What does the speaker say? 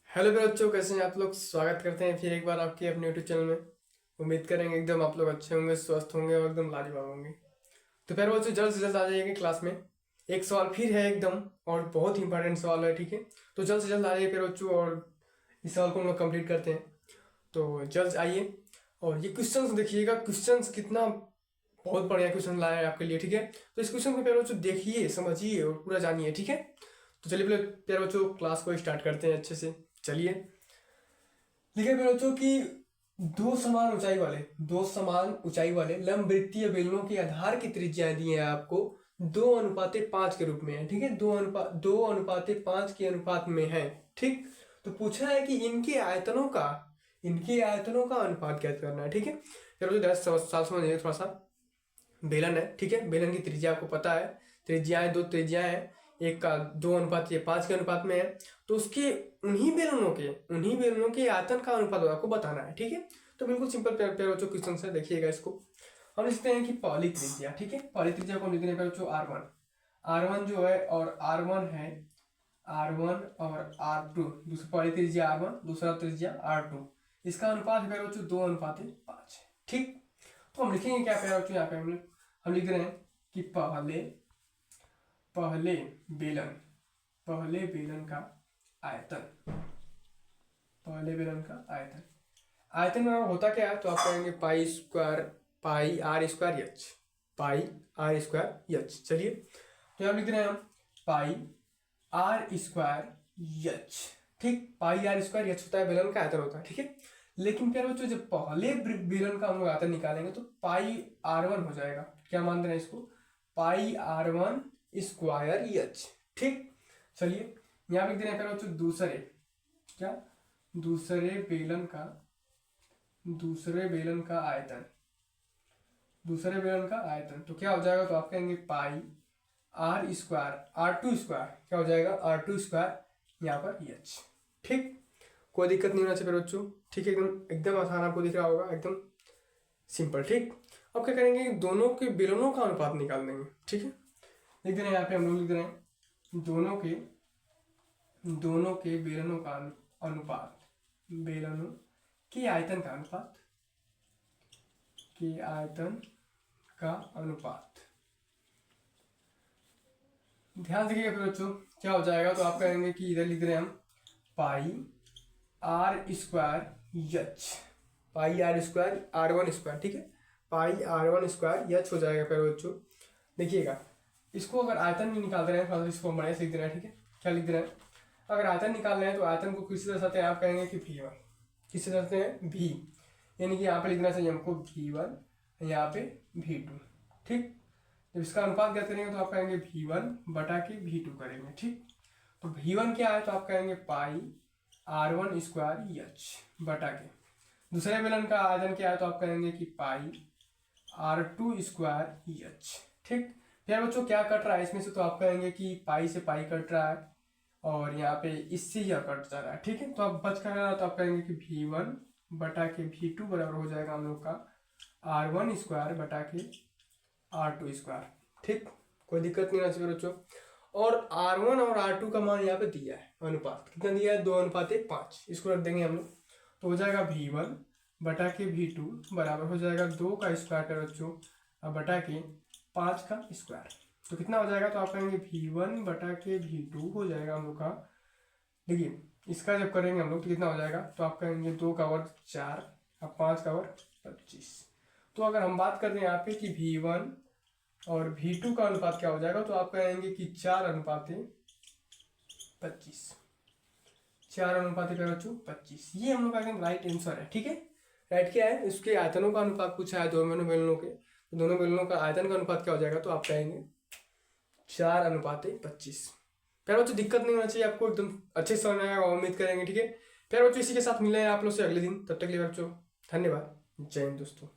Hello मेरे बच्चों, कैसे हैं आप लोग। स्वागत करते हैं फिर एक बार आपके अपने यूट्यूब चैनल में। उम्मीद करेंगे एकदम आप लोग अच्छे होंगे, स्वस्थ होंगे और एकदम लाजवाब होंगे। तो फिर बच्चों जल्द से जल्द आ जाइएगा क्लास में। एक सवाल फिर है एकदम, और बहुत ही इंपॉर्टेंट सवाल है, ठीक है। तो जल्द से जल्द आ जाइए फिर बच्चों, और इस सवाल को हम लोग कंप्लीट करते हैं। तो जल्द आइए और ये क्वेश्चन देखिएगा। क्वेश्चन कितना बहुत बढ़िया क्वेश्चन लाया है आपके लिए, ठीक है। तो इस क्वेश्चन को प्यारे बच्चों देखिए, समझिए और पूरा जानिए, ठीक है। तो चलिए पहले प्यारे बच्चों क्लास को स्टार्ट करते हैं अच्छे से। चलिए देखिए प्यारे बच्चों की दो समान ऊंचाई वाले लंबवृत्तीय बेलनों के आधार की त्रिज्याएं दी हैं आपको। 2:5 के रूप में है, ठीक है। 2:5 के अनुपात में है, ठीक। तो पूछा है कि इनके आयतनों का अनुपात ज्ञात करना है, ठीक है। फिर मुझे 10 साल समझिए थोड़ा सा। बेलन है, ठीक है। बेलन की त्रिज्या आपको पता है। दो त्रिज्याएं हैं। एक का 2:5 के अनुपात में है। तो उसके उन्हीं बेलनों के आयतन का अनुपात आपको बताना है, ठीक है। तो बिल्कुल सिंपल प्यारे बच्चों क्वेश्चन है, देखिएगा इसको। हम लिखते हैं कि पहली त्रिज्या, ठीक है। पहली त्रिज्या को हम लिखते हैं प्यारे बच्चों R1 जो है, और R1 है R1 और R2। दूसरी पहली त्रिज्या R1, दूसरा त्रिज्या R2। इसका अनुपात है प्यारे बच्चों 2:5 है, ठीक। तो हम लिखेंगे क्या प्यारे बच्चों, यहाँ पे हम लिख रहे हैं कि पहले बेलन का आयतन। आयतन में होता क्या है, तो आप कहेंगे पाई आर स्क्वायर एच। चलिए तो आप लिख रहे हैं हम पाई आर स्क्वायर एच, ठीक। पाई आर स्क्वायर एच होता है बेलन का आयतन होता है, ठीक है। लेकिन प्यारे बच्चों जब पहले बेलन का हम लोग आयतन निकालेंगे तो पाई R1 हो जाएगा। क्या मान रहे हैं इसको, पाई R1 स्क्वायर एच, ठीक। चलिए यहाँ लिख दे रहे हैं प्यारे बच्चों दूसरे बेलन का आयतन तो क्या हो जाएगा, तो आप कहेंगे पाई R2 स्क्वायर क्या हो जाएगा, R2 स्क्वायर यहाँ पर एच, ठीक। कोई दिक्कत नहीं होना चाहिए मेरे बच्चों, ठीक है। एकदम आसान आपको दिख रहा होगा, एकदम सिंपल, ठीक। अब क्या करेंगे, दोनों के बेलनों का अनुपात निकाल देंगे, ठीक है। लिख दे रहे हैं यहाँ पे हम लोग लिख रहे हैं दोनों के बेलनों का अनुपात, बेलनों के आयतन का अनुपात ध्यान देखिएगा फिर बच्चों क्या हो जाएगा। तो आप कहेंगे कि इधर लिख रहे हैं हम pi r square h, R1 square, ठीक है। पाई R1 स्क्वायर एच हो जाएगा फिर बच्चों। देखिएगा इसको अगर आयतन में निकाल रहे हैं तो इसको बड़े से लिख दे रहे हैं, ठीक है। क्या लिख दे रहे हैं, अगर आयतन निकाल रहे हैं तो आयतन को किसी तरह से आप कहेंगे कि V1, किसी तरह से V, यानी कि यहाँ पे लिखना चाहिए हमको V1, यहाँ पे V2, ठीक। जब इसका अनुपात ज्ञात करेंगे तो आप कहेंगे V1 बटा के V2 करेंगे, ठीक। तो V1 क्या है, तो आप कहेंगे पाई R1 स्क्वायर एच बटा के दूसरे बेलन का आयतन क्या है, तो आप कहेंगे कि पाई R2 स्क्वायर एच, ठीक। फिर बच्चों क्या कट रहा है इसमें से, तो आप कहेंगे कि पाई से पाई कट रहा है और यहाँ पे इससे यह कट जा रहा है, ठीक है। तो अब बच कर रहा है तो आप कहेंगे कि V1 बटा के V2 बराबर हो जाएगा हम लोग का R1 स्क्वायर बटा के R2 स्क्वायर, ठीक। कोई दिक्कत नहीं होना चाहिए बच्चों। और R1 और R2 का मान यहाँ पे दिया है, अनुपात कितना दिया है, 2:5। इसको रख देंगे हम लोग, तो हो जाएगा V1 बटा के V2 बराबर हो जाएगा 2 का स्क्वायर कर बच्चों, अब बटा के 5 का स्क्वायर। तो कितना हो जाएगा, तो आप कहेंगे V1 बटा के V2 हो जाएगा हम लोग का। देखिए इसका जब करेंगे हम लोग तो कितना हो जाएगा, तो आप कहेंगे 2 का वर्ग 4, अब 5 का वर्ग 25। तो अगर हम बात करते हैं यहाँ पे कि V1 और V2 का अनुपात क्या हो जाएगा, तो आप कहेंगे कि 4:25, 4:25। ये हम लोग का एकदम राइट आंसर है, ठीक है। राइट क्या है, इसके आयतनों का अनुपात पूछा है दोनों बेलनों के, तो दोनों बेलनों का आयतन का अनुपात क्या हो जाएगा, तो आप कहेंगे 4:25। प्यारे बच्चों दिक्कत नहीं होना चाहिए आपको, एकदम अच्छे से समझ आएगा, उम्मीद करेंगे, ठीक है। प्यारे बच्चों इसी के साथ मिले हैं आप लोग से अगले दिन, तब तक के लिए बच्चों धन्यवाद। जय हिंद दोस्तों।